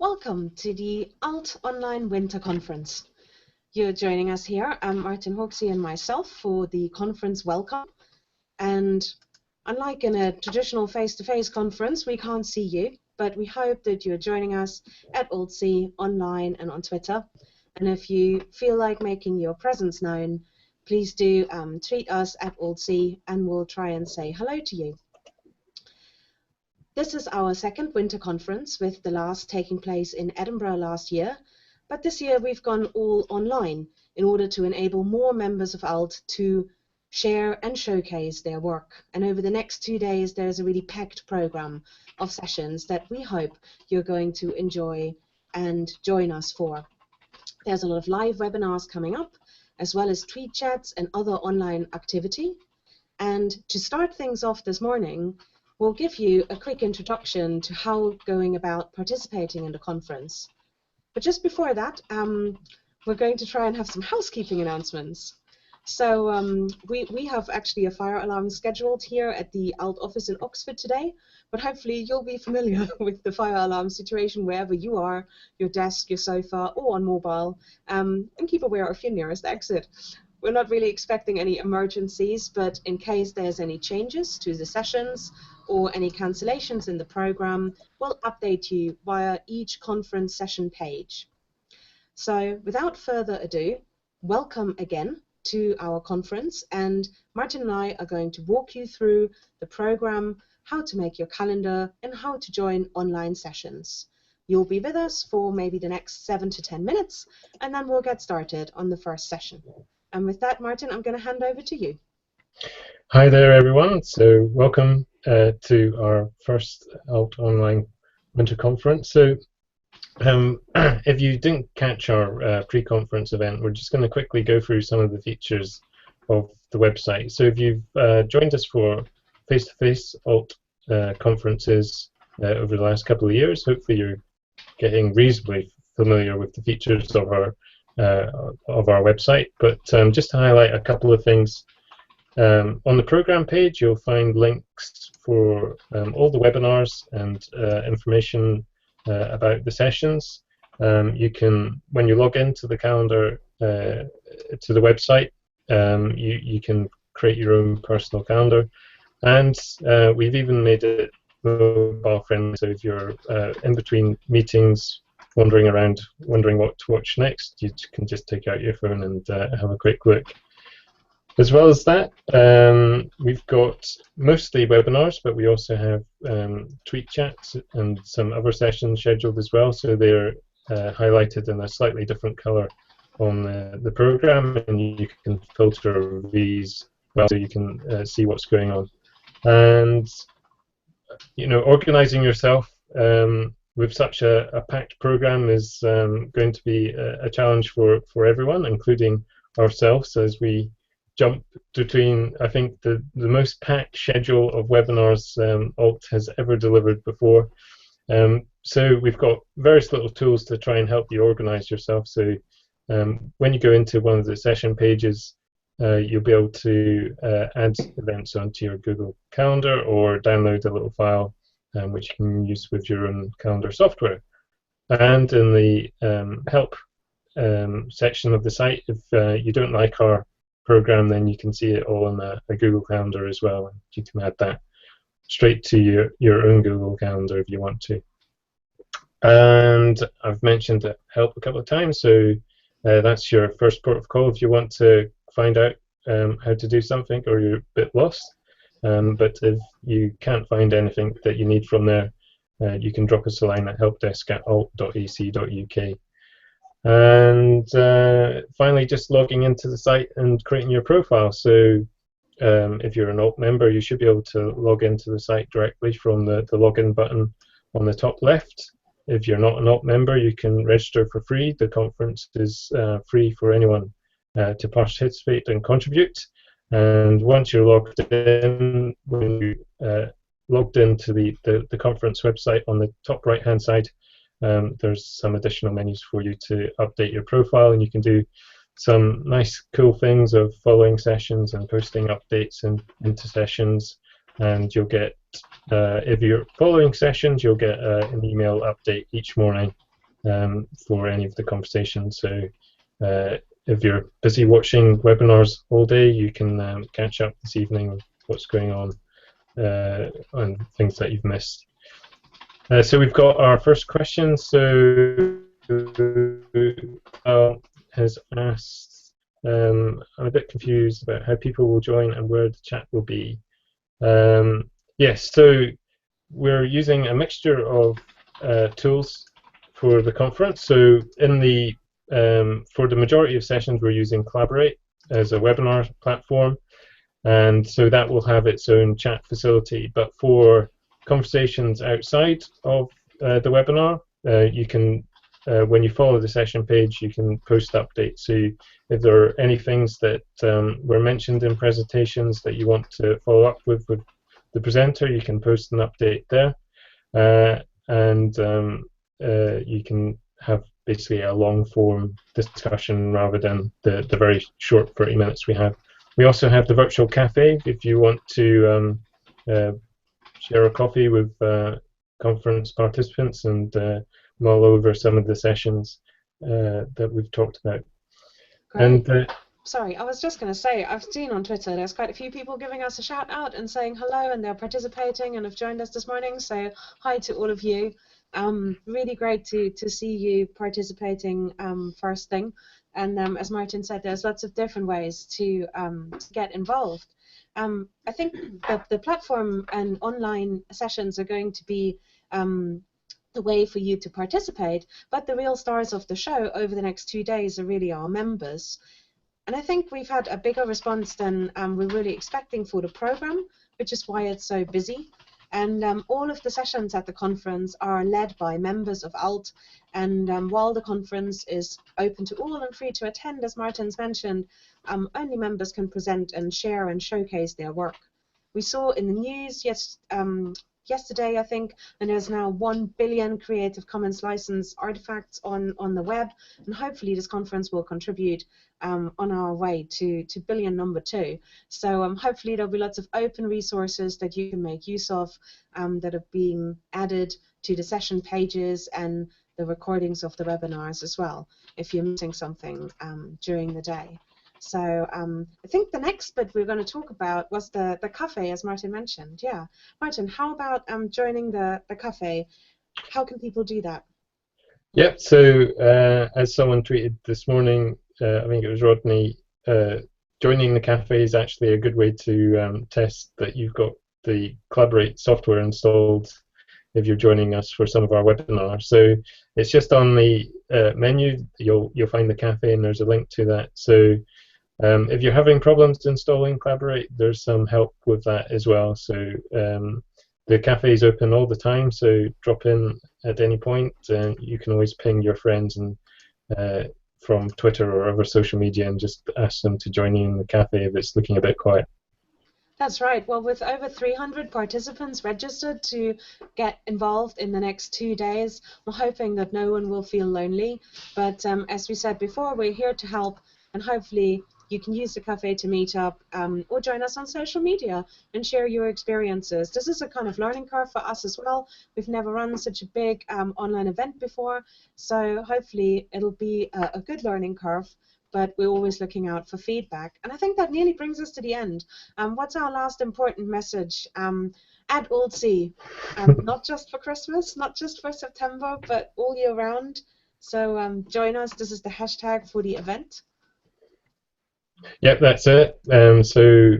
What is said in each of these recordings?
Welcome to the ALT Online Winter Conference. You're joining us here, Martin Hoxie and myself, for the conference welcome. And unlike in a traditional face-to-face conference, we can't see you, but we hope that you're joining us at ALTC, online and on Twitter. And if you feel like making your presence known, please do tweet us at ALTC and we'll try and say hello to you. This is our second winter conference, with the last taking place in Edinburgh last year, but this year we've gone all online in order to enable more members of ALT to share and showcase their work. And over the next 2 days there's a really packed program of sessions that we hope you're going to enjoy and join us for. There's a lot of live webinars coming up, as well as tweet chats and other online activity. And to start things off this morning, we'll give you a quick introduction to how going about participating in the conference. But just before that, we're going to try and have some housekeeping announcements. So we have actually a fire alarm scheduled here at the ALT office in Oxford today, but hopefully you'll be familiar with the fire alarm situation wherever you are, your desk, your sofa, or on mobile, and keep aware of your nearest exit. We're not really expecting any emergencies, but in case there's any changes to the sessions or any cancellations in the program, we'll update you via each conference session page. So without further ado, welcome again to our conference, and Martin and I are going to walk you through the program, how to make your calendar, and how to join online sessions. You'll be with us for maybe the next 7 to 10 minutes, and then we'll get started on the first session. And with that, Martin, I'm going to hand over to you. Hi there, everyone. So welcome to our first ALT Online Winter Conference. So if you didn't catch our pre-conference event, we're just going to quickly go through some of the features of the website. So if you've joined us for face-to-face ALT conferences over the last couple of years, hopefully you're getting reasonably familiar with the features of our website. But just to highlight a couple of things, on the program page you'll find links for all the webinars and information about the sessions. You can, when you log into the calendar to the website, you can create your own personal calendar, and we've even made it mobile friendly, so if you're in between meetings wandering around wondering what to watch next, you can just take out your phone and have a quick look. As well as that, we've got mostly webinars, but we also have tweet chats and some other sessions scheduled as well, so they're highlighted in a slightly different colour on the program, and you can filter these well so you can see what's going on. And you know, organising yourself with such a packed program is going to be a challenge for everyone, including ourselves, as we jump between, I think, the most packed schedule of webinars ALT has ever delivered before. So we've got various little tools to try and help you organise yourself. So when you go into one of the session pages, you'll be able to add events onto your Google Calendar or download a little file which you can use with your own calendar software. And in the help section of the site, if you don't like our program, then you can see it all in a Google Calendar as well, and you can add that straight to your own Google Calendar if you want to. And I've mentioned help a couple of times, so that's your first port of call if you want to find out how to do something or you're a bit lost. But if you can't find anything that you need from there, you can drop us a line at helpdesk@alt.ac.uk. And finally, just logging into the site and creating your profile. So if you're an ALT member, you should be able to log into the site directly from the login button on the top left. If you're not an ALT member, you can register for free. The conference is free for anyone to participate and contribute. And once you're logged in, when you logged into the conference website, on the top right hand side, there's some additional menus for you to update your profile, and you can do some nice cool things of following sessions and posting updates into sessions. And you'll get, if you're following sessions, you'll get an email update each morning for any of the conversations. So if you're busy watching webinars all day, you can catch up this evening with what's going on and things that you've missed. So we've got our first question. So has asked, I'm a bit confused about how people will join and where the chat will be. Yes, so we're using a mixture of tools for the conference. So in the for the majority of sessions, we're using Collaborate as a webinar platform, and so that will have its own chat facility. But for conversations outside of the webinar, you can, when you follow the session page, you can post updates. So if there are any things that were mentioned in presentations that you want to follow up with the presenter, you can post an update there, and you can have basically a long form discussion rather than the very short 30 minutes we have. We also have the virtual cafe if you want to share a coffee with conference participants and mull over some of the sessions that we've talked about. Great. And sorry, I was just going to say, I've seen on Twitter there's quite a few people giving us a shout out and saying hello, and they're participating and have joined us this morning, so hi to all of you. Really great to see you participating first thing. And as Martin said, there's lots of different ways to get involved. I think that the platform and online sessions are going to be the way for you to participate, but the real stars of the show over the next 2 days are really our members. And I think we've had a bigger response than we're really expecting for the program, which is why it's so busy. And all of the sessions at the conference are led by members of ALT, and while the conference is open to all and free to attend, as Martin's mentioned, only members can present and share and showcase their work. We saw in the news yesterday, I think, and there's now 1 billion Creative Commons license artifacts on the web, and hopefully this conference will contribute on our way to billion number 2. So hopefully there'll be lots of open resources that you can make use of that are being added to the session pages and the recordings of the webinars as well, if you're missing something during the day. So I think the next bit we're going to talk about was the cafe, as Martin mentioned. Yeah, Martin, how about joining the cafe? How can people do that? Yeah, so as someone tweeted this morning, I think it was Rodney, joining the cafe is actually a good way to test that you've got the Collaborate software installed if you're joining us for some of our webinars. So it's just on the menu, you'll find the cafe, and there's a link to that. So if you're having problems installing Collaborate, there's some help with that as well. So the cafe is open all the time, so drop in at any point, and you can always ping your friends and from Twitter or other social media and just ask them to join you in the cafe if it's looking a bit quiet. That's right. Well, with over 300 participants registered to get involved in the next 2 days, we're hoping that no one will feel lonely. But as we said before, we're here to help, and hopefully you can use the cafe to meet up or join us on social media and share your experiences. This is a kind of learning curve for us as well. We've never run such a big online event before, so hopefully it'll be a good learning curve, but we're always looking out for feedback. And I think that nearly brings us to the end. What's our last important message? At ALT-C, not just for Christmas, not just for September, but all year round. So join us. This is the hashtag for the event. Yep, that's it. So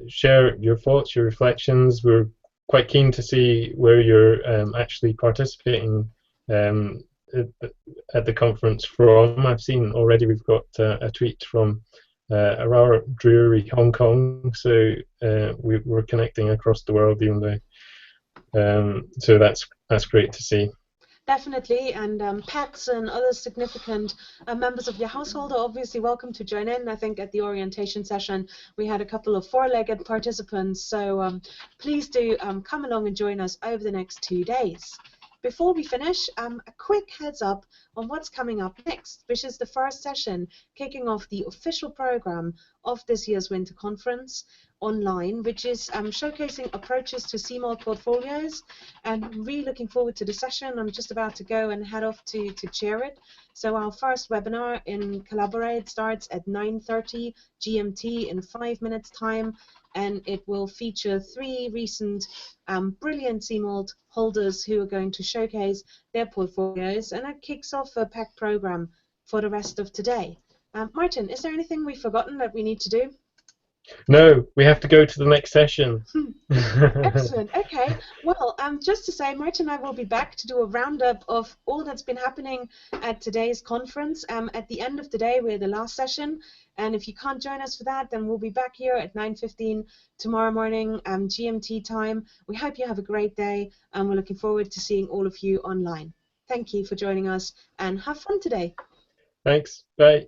share your thoughts, your reflections. We're quite keen to see where you're actually participating at the conference from. I've seen already we've got a tweet from Aurora Drury, Hong Kong, so we're connecting across the world even though. So that's great to see. Definitely, and PACs and other significant members of your household are obviously welcome to join in. I think at the orientation session we had a couple of four-legged participants, so please do come along and join us over the next 2 days. Before we finish, a quick heads up on what's coming up next, which is the first session kicking off the official program of this year's winter conference online, which is showcasing approaches to CMALT portfolios, and really looking forward to the session. I'm just about to go and head off to chair it. So our first webinar in Collaborate starts at 9:30 GMT in 5 minutes time, and it will feature 3 recent brilliant CMALT holders who are going to showcase their portfolios, and that kicks off a packed program for the rest of today. Martin, is there anything we've forgotten that we need to do? No, we have to go to the next session. Excellent. Okay. Well, just to say, Martin and I will be back to do a roundup of all that's been happening at today's conference. At the end of the day, we're the last session, and if you can't join us for that, then we'll be back here at 9:15 tomorrow morning, GMT time. We hope you have a great day, and we're looking forward to seeing all of you online. Thank you for joining us, and have fun today. Thanks. Bye.